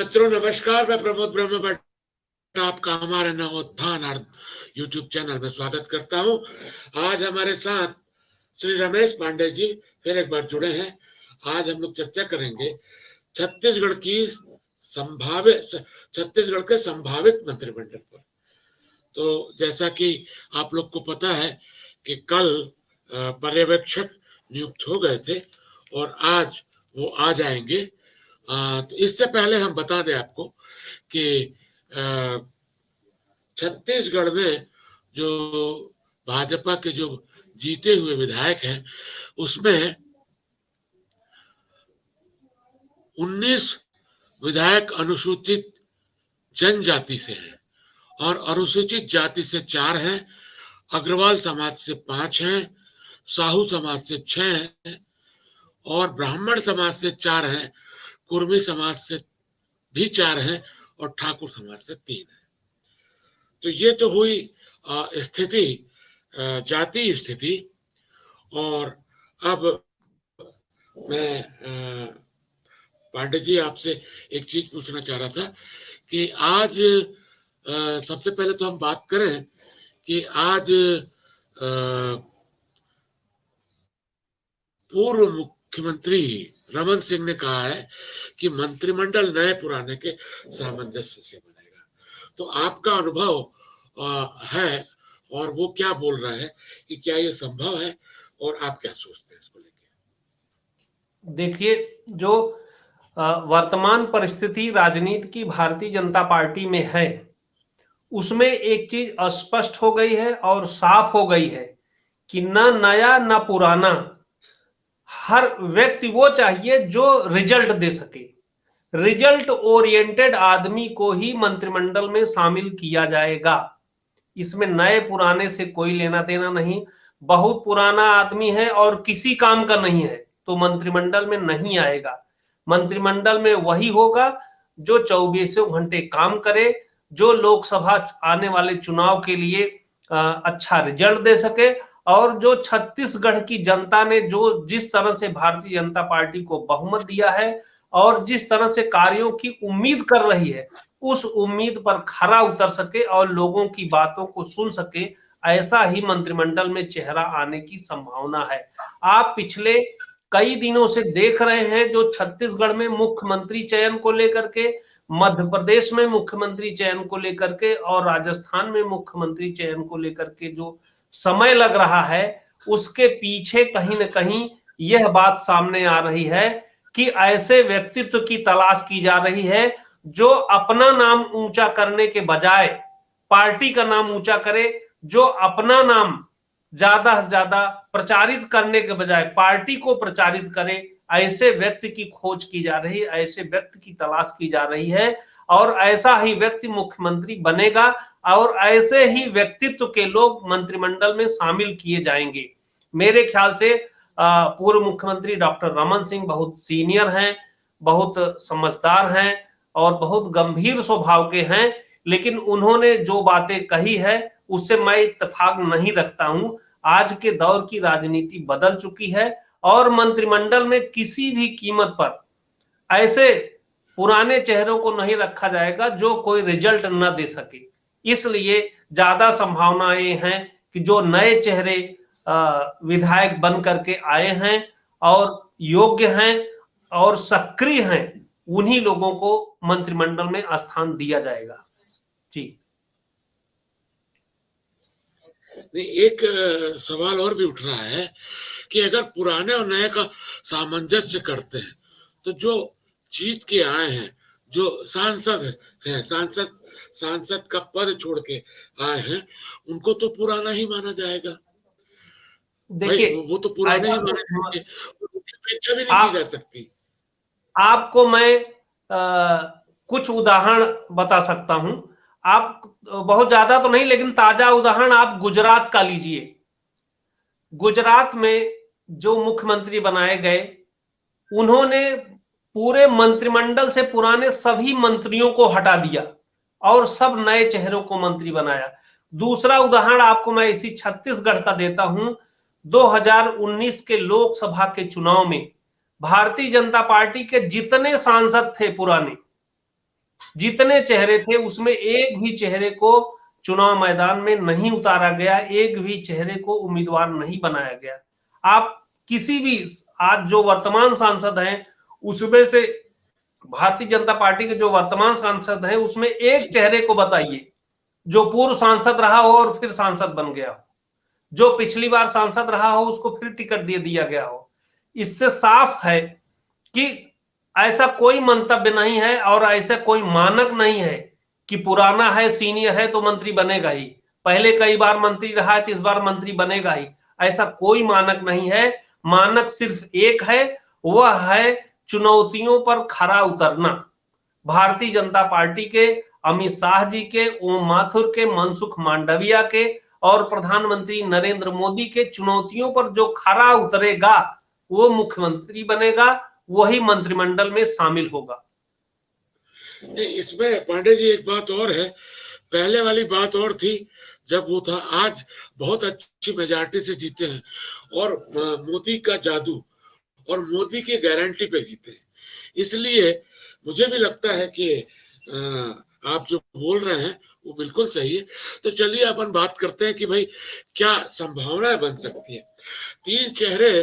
मित्रों नमस्कार, मैं प्रमोद ब्रह्म भट्ट आपका हमारे नवोत्थान यूट्यूब चैनल में स्वागत करता हूं। आज हमारे साथ श्री रमेश पांडे जी फिर एक बार जुड़े हैं। आज हम लोग चर्चा करेंगे छत्तीसगढ़ के संभावित मंत्रिमंडल पर। तो जैसा कि आप लोग को पता है कि कल पर्यवेक्षक नियुक्त हो गए थे और आज वो आ जाएंगे। तो इससे पहले हम बता दें आपको कि छत्तीसगढ़ में जो भाजपा के जो जीते हुए विधायक हैं उसमें 19 विधायक अनुसूचित जनजाति से हैं और अनुसूचित जाति से 4 हैं, अग्रवाल समाज से 5 हैं, साहू समाज से 6 हैं और ब्राह्मण समाज से 4 हैं, कुर्मी समाज से भी 4 हैं और ठाकुर समाज से 3 हैं। तो ये तो हुई स्थिति, जातीय स्थिति। और अब मैं पांडे जी आपसे एक चीज पूछना चाह रहा था कि आज सबसे पहले तो हम बात करें कि आज पूर्व मुख्यमंत्री रमन सिंह ने कहा है कि मंत्रिमंडल नए पुराने के सामंजस्य से बनेगा। तो आपका अनुभव है और वो क्या बोल रहा है कि क्या ये संभव है और आप क्या सोचते हैं इसको लेके? देखिए, जो वर्तमान परिस्थिति राजनीति की भारतीय जनता पार्टी में है उसमें एक चीज स्पष्ट हो गई है और साफ हो गई है कि न नया न पुराना, हर व्यक्ति वो चाहिए जो रिजल्ट दे सके। रिजल्ट ओरिएंटेड आदमी को ही मंत्रिमंडल में शामिल किया जाएगा। इसमें नए पुराने से कोई लेना देना नहीं। बहुत पुराना आदमी है और किसी काम का नहीं है तो मंत्रिमंडल में नहीं आएगा। मंत्रिमंडल में वही होगा जो 24 घंटे काम करे, जो लोकसभा आने वाले चुनाव के लिए अच्छा रिजल्ट दे सके और जो छत्तीसगढ़ की जनता ने जो जिस तरह से भारतीय जनता पार्टी को बहुमत दिया है और जिस तरह से कार्यों की उम्मीद कर रही है उस उम्मीद पर खरा उतर सके और लोगों की बातों को सुन सके, ऐसा ही मंत्रिमंडल में चेहरा आने की संभावना है। आप पिछले कई दिनों से देख रहे हैं जो छत्तीसगढ़ में मुख्यमंत्री चयन को लेकर के, मध्य प्रदेश में मुख्यमंत्री चयन को लेकर के और राजस्थान में मुख्यमंत्री चयन को लेकर के जो समय लग रहा है उसके पीछे कहीं ना कहीं यह बात सामने आ रही है कि ऐसे व्यक्तित्व की तलाश की जा रही है जो अपना नाम ऊंचा करने के बजाय पार्टी का नाम ऊंचा करे, जो अपना नाम ज्यादा से ज्यादा प्रचारित करने के बजाय पार्टी को प्रचारित करे। ऐसे व्यक्ति की खोज की जा रही है, ऐसे व्यक्ति की तलाश की जा रही है और ऐसा ही व्यक्ति मुख्यमंत्री बनेगा और ऐसे ही व्यक्तित्व के लोग मंत्रिमंडल में शामिल किए जाएंगे। मेरे ख्याल से पूर्व मुख्यमंत्री डॉक्टर रमन सिंह बहुत सीनियर हैं, बहुत समझदार हैं और बहुत गंभीर स्वभाव के हैं, लेकिन उन्होंने जो बातें कही है उससे मैं इत्तेफाक नहीं रखता हूं। आज के दौर की राजनीति बदल चुकी है और मंत्रिमंडल में किसी भी कीमत पर ऐसे पुराने चेहरों को नहीं रखा जाएगा जो कोई रिजल्ट न दे सके। इसलिए ज्यादा संभावनाएं हैं कि जो नए चेहरे विधायक बन करके आए हैं और योग्य हैं और सक्रिय हैं उन्हीं लोगों को मंत्रिमंडल में स्थान दिया जाएगा। जी, एक सवाल और भी उठ रहा है कि अगर पुराने और नए का सामंजस्य करते हैं तो जो जीत के आए हैं, जो सांसद हैं, सांसद का पद छोड़ के आए हैं, उनको तो पुराना ही माना जाएगा। देखिए वो तो पुराने ही माने जाएंगे, अपेक्षा भी नहीं की जा सकती। आपको मैं कुछ उदाहरण बता सकता हूं। आप बहुत ज्यादा तो नहीं लेकिन ताजा उदाहरण आप गुजरात का लीजिए। गुजरात में जो मुख्यमंत्री बनाए गए उन्होंने पूरे मंत्रिमंडल से पुराने सभी मंत्रियों को हटा दिया और सब नए चेहरों को मंत्री बनाया। दूसरा उदाहरण आपको मैं इसी छत्तीसगढ़ का देता हूं। 2019 के लोकसभा के चुनाव में भारतीय जनता पार्टी के जितने सांसद थे पुराने जितने चेहरे थे उसमें एक भी चेहरे को चुनाव मैदान में नहीं उतारा गया, एक भी चेहरे को उम्मीदवार नहीं बनाया गया। आप किसी भी आज जो वर्तमान सांसद हैं उसमें से भारतीय जनता पार्टी के जो वर्तमान सांसद हैं उसमें एक चेहरे को बताइए जो पूर्व सांसद रहा हो और फिर सांसद बन गया हो, जो पिछली बार सांसद रहा हो उसको फिर टिकट दे दिया गया हो। इससे साफ है कि ऐसा कोई मंतव्य नहीं है और ऐसा कोई मानक नहीं है कि पुराना है, सीनियर है तो मंत्री बनेगा ही, पहले कई बार मंत्री रहा है तो इस बार मंत्री बनेगा ही, ऐसा कोई मानक नहीं है। मानक सिर्फ एक है, वह है चुनौतियों पर खरा उतरना। भारतीय जनता पार्टी के, अमित शाह जी के, ओम माथुर के, मनसुख मांडविया के और प्रधानमंत्री नरेंद्र मोदी के चुनौतियों पर जो खरा उतरेगा वो मुख्यमंत्री बनेगा, वही मंत्रिमंडल में शामिल होगा। इसमें पांडे जी एक बात और है, पहले वाली बात और थी जब वो था, आज बहुत अच्छी मेजॉरिटी से जीते हैं और मोदी का जादू और मोदी की गारंटी पे जीते हैं। इसलिए मुझे भी लगता है कि आप जो बोल रहे हैं वो बिल्कुल सही है। तो चलिए अपन बात करते हैं कि भाई क्या संभावनाएं बन सकती है। 3 चेहरे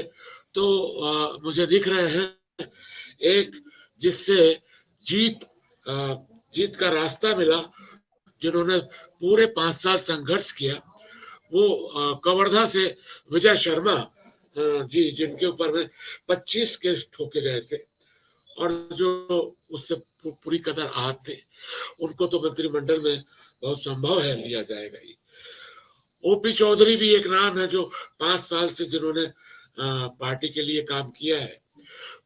तो मुझे दिख रहे हैं। एक जिससे जीत का रास्ता मिला, जिन्होंने पूरे 5 साल संघर्ष किया, वो कवर्धा से विजय शर्मा जी, जिनके ऊपर में 25 केस ठोके गए थे और जो उससे पूरी कदर आहत थे, उनको तो मंत्रिमंडल में बहुत संभव है लिया जाएगा ही। ओपी चौधरी भी एक नाम है जो 5 साल से जिन्होंने पार्टी के लिए काम किया है।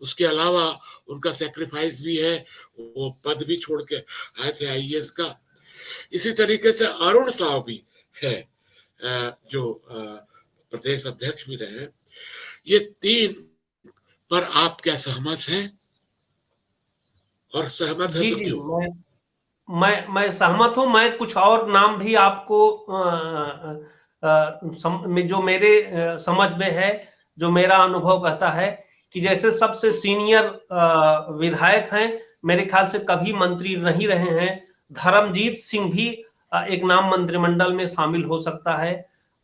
उसके अलावा उनका सेक्रीफाइस भी है, वो पद भी छोड़ के आए थे आईएएस का। इसी तरीके से अरुण साव भी है जो प्रदेश अध्यक्ष भी रहे हैं। ये 3 पर आप क्या सहमत हैं? और सहमत है जी तो जी, क्यों? मैं सहमत हूं। मैं कुछ और नाम भी आपको जो मेरे समझ में है, जो मेरा अनुभव कहता है कि जैसे सबसे सीनियर विधायक हैं, मेरे ख्याल से कभी मंत्री नहीं रहे हैं, धर्मजीत सिंह भी एक नाम मंत्रिमंडल में शामिल हो सकता है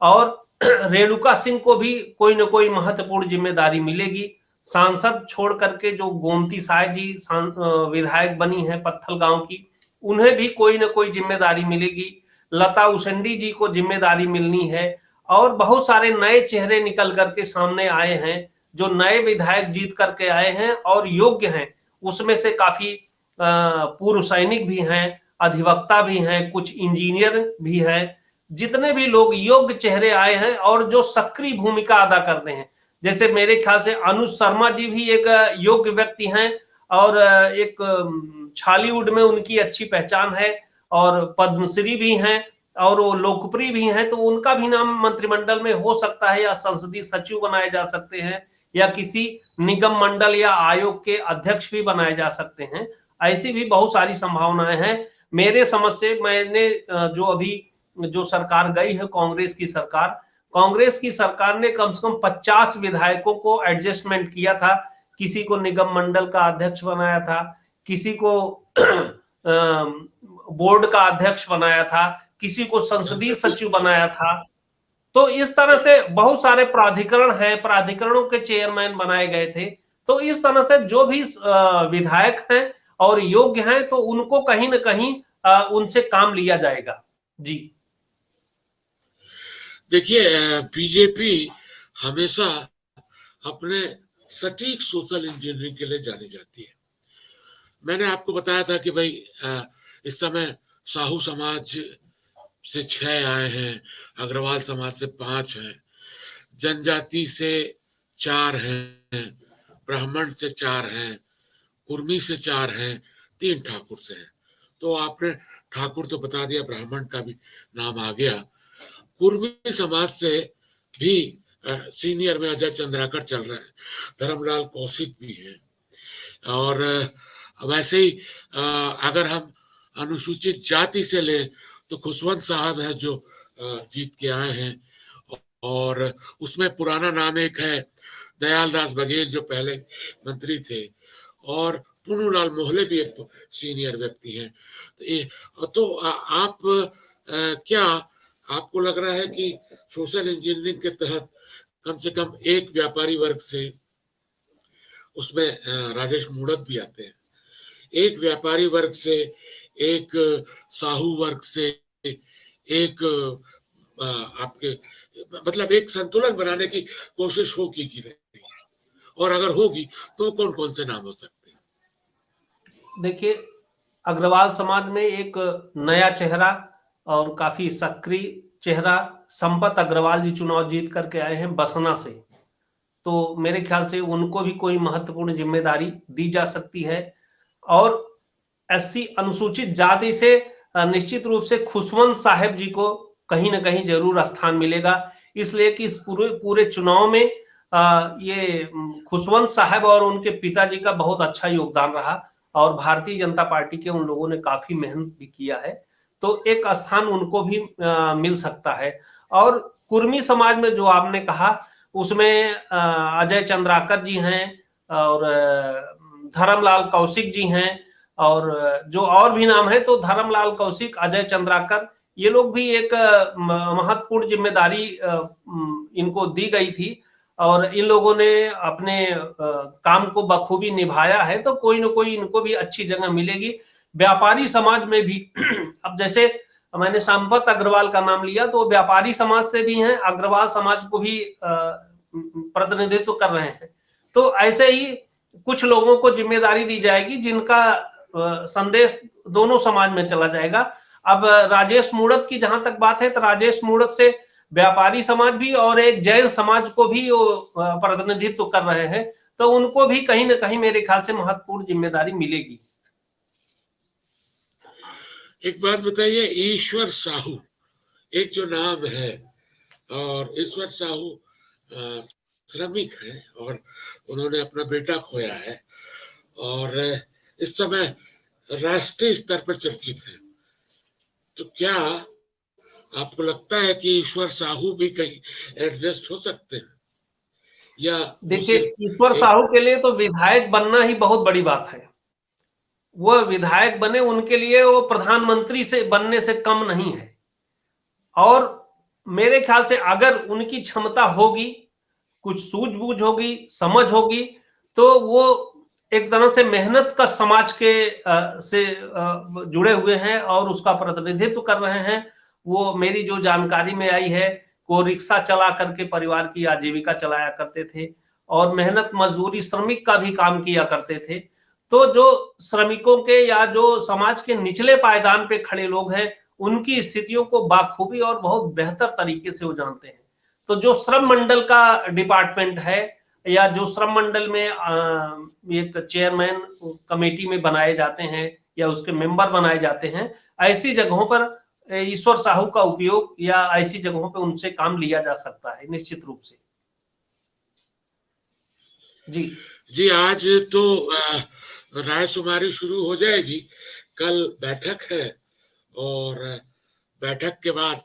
और रेणुका सिंह को भी कोई ना कोई महत्वपूर्ण जिम्मेदारी मिलेगी। सांसद छोड़ करके जो गोमती साय जी विधायक बनी है पत्थल गांव की, उन्हें भी कोई ना कोई जिम्मेदारी मिलेगी। लता उसेंडी जी को जिम्मेदारी मिलनी है और बहुत सारे नए चेहरे निकल करके सामने आए हैं, जो नए विधायक जीत करके आए हैं और योग्य हैं। उसमें से काफी पूर्व सैनिक भी हैं, अधिवक्ता भी हैं, कुछ इंजीनियर भी हैं। जितने भी लोग योग्य चेहरे आए हैं और जो सक्रिय भूमिका अदा करते हैं, जैसे मेरे ख्याल से अनुज शर्मा जी भी एक योग्य व्यक्ति हैं और एक छालीवुड में उनकी अच्छी पहचान है और पद्मश्री भी हैं और वो लोकप्रिय भी हैं, तो उनका भी नाम मंत्रिमंडल में हो सकता है या संसदीय सचिव बनाए जा सकते हैं या किसी निगम मंडल या आयोग के अध्यक्ष भी बनाए जा सकते हैं। ऐसी भी बहुत सारी संभावनाएं हैं। मेरे समझ से मैंने जो अभी जो सरकार गई है कांग्रेस की सरकार ने कम से कम 50 विधायकों को एडजस्टमेंट किया था। किसी को निगम मंडल का अध्यक्ष बनाया था, किसी को बोर्ड का अध्यक्ष बनाया था, किसी को संसदीय सचिव बनाया था। तो इस तरह से बहुत सारे प्राधिकरण हैं, प्राधिकरणों के चेयरमैन बनाए गए थे। तो इस तरह से जो भी विधायक हैं और योग्य हैं तो उनको कहीं ना कहीं उनसे काम लिया जाएगा। जी देखिए, बीजेपी हमेशा अपने सटीक सोशल इंजीनियरिंग के लिए जानी जाती है। मैंने आपको बताया था कि भाई इस समय साहू समाज से 6 आए हैं, अग्रवाल समाज से 5 हैं, जनजाति से 4 हैं, ब्राह्मण से 4 हैं, कुर्मी से 4 हैं, 3 ठाकुर से हैं। तो आपने ठाकुर तो बता दिया, ब्राह्मण का भी नाम आ गया। कुर्मी समाज से भी सीनियर में अजय चंद्राकर चल रहे हैं, धर्मलाल कौशिक भी है और वैसे ही अगर हम अनुसूचित जाति से लें तो खुशवंत साहब है जो जीत के आए हैं और उसमें पुराना नाम एक है दयाल दास बघेल जो पहले मंत्री थे और पुन्नूलाल मोहले भी एक सीनियर व्यक्ति हैं। आप क्या आपको लग रहा है कि सोशल इंजीनियरिंग के तहत कम से कम एक व्यापारी वर्ग से, उसमें राजेश मूणत भी आते हैं, एक व्यापारी वर्ग से, एक साहू वर्ग से, एक आपके मतलब एक संतुलन बनाने की कोशिश होगी कि नहीं, और अगर होगी तो कौन कौन से नाम हो सकते हैं? देखिए, अग्रवाल समाज में एक नया चेहरा और काफी सक्रिय चेहरा संपत अग्रवाल जी चुनाव जीत करके आए हैं बसना से, तो मेरे ख्याल से उनको भी कोई महत्वपूर्ण जिम्मेदारी दी जा सकती है। और एससी अनुसूचित जाति से निश्चित रूप से खुशवंत साहब जी को कहीं ना कहीं जरूर स्थान मिलेगा, इसलिए कि इस पूरे चुनाव में ये खुशवंत साहब और उनके पिताजी का बहुत अच्छा योगदान रहा और भारतीय जनता पार्टी के उन लोगों ने काफी मेहनत भी किया है, तो एक स्थान उनको भी मिल सकता है। और कुर्मी समाज में जो आपने कहा उसमें अजय चंद्राकर जी हैं और धर्मलाल कौशिक जी हैं, और जो और भी नाम है तो धर्मलाल कौशिक, अजय चंद्राकर, ये लोग भी एक महत्वपूर्ण जिम्मेदारी इनको दी गई थी और इन लोगों ने अपने काम को बखूबी निभाया है, तो कोई ना कोई इनको भी अच्छी जगह मिलेगी। व्यापारी समाज में भी अब जैसे मैंने संपत अग्रवाल का नाम लिया तो व्यापारी समाज से भी हैं, अग्रवाल समाज को भी प्रतिनिधित्व कर रहे हैं, तो ऐसे ही कुछ लोगों को जिम्मेदारी दी जाएगी जिनका संदेश दोनों समाज में चला जाएगा। अब राजेश मूणत की जहां तक बात है तो राजेश मूणत से व्यापारी समाज भी और एक जैन समाज को भी वो प्रतिनिधित्व कर रहे हैं, तो उनको भी कहीं ना कहीं मेरे ख्याल से महत्वपूर्ण जिम्मेदारी मिलेगी। एक बात बताइए, ईश्वर साहू एक जो नाम है, और ईश्वर साहू श्रमिक है और उन्होंने अपना बेटा खोया है और इस समय राष्ट्रीय स्तर पर चर्चित है, तो क्या आपको लगता है कि ईश्वर साहू भी कहीं एडजस्ट हो सकते हैं? या देखिए, ईश्वर साहू के लिए तो विधायक बनना ही बहुत बड़ी बात है, वो विधायक बने उनके लिए वो प्रधानमंत्री से बनने से कम नहीं है। और मेरे ख्याल से अगर उनकी क्षमता होगी, कुछ सूझबूझ होगी, समझ होगी, तो वो एक तरह से मेहनत का समाज के से जुड़े हुए हैं और उसका प्रतिनिधित्व कर रहे हैं। वो मेरी जो जानकारी में आई है, वो रिक्शा चला करके परिवार की आजीविका चलाया करते थे और मेहनत मजदूरी श्रमिक का भी काम किया करते थे, तो जो श्रमिकों के या जो समाज के निचले पायदान पे खड़े लोग हैं उनकी स्थितियों को बाखूबी और बहुत बेहतर तरीके से वो जानते हैं। तो जो श्रम मंडल का डिपार्टमेंट है या जो श्रम मंडल में एक चेयरमैन कमेटी में बनाए जाते हैं या उसके मेंबर बनाए जाते हैं, ऐसी जगहों पर ईश्वर साहू का उपयोग या ऐसी जगहों पर उनसे काम लिया जा सकता है निश्चित रूप से। जी आज तो रायशुमारी शुरू हो जाएगी, कल बैठक है और बैठक के बाद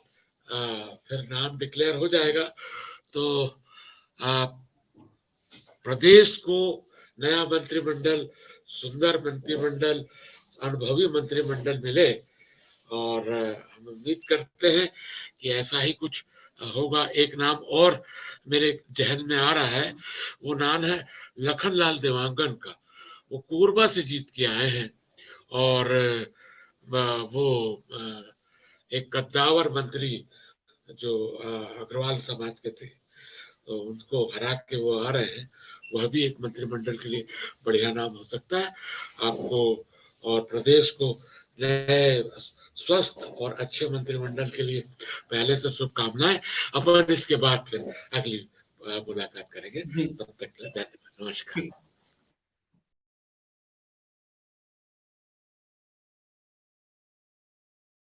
फिर नाम डिक्लेयर हो जाएगा, तो प्रदेश को नया मंत्रिमंडल, सुंदर मंत्रिमंडल, अनुभवी मंत्रिमंडल मिले और हम उम्मीद करते हैं कि ऐसा ही कुछ होगा। एक नाम और मेरे जहन में आ रहा है, वो नाम है लखनलाल देवांगन का। वो कोरबा से जीत के आए हैं और वो एक कद्दावर मंत्री जो अग्रवाल समाज के थे, तो उनको हरा के वो आ रहे हैं, वह भी एक मंत्रिमंडल के लिए बढ़िया नाम हो सकता है। आपको और प्रदेश को नए स्वस्थ और अच्छे मंत्रिमंडल के लिए पहले से शुभकामनाएं। अपन इसके बाद फिर अगली मुलाकात करेंगे, तब तक नमस्कार।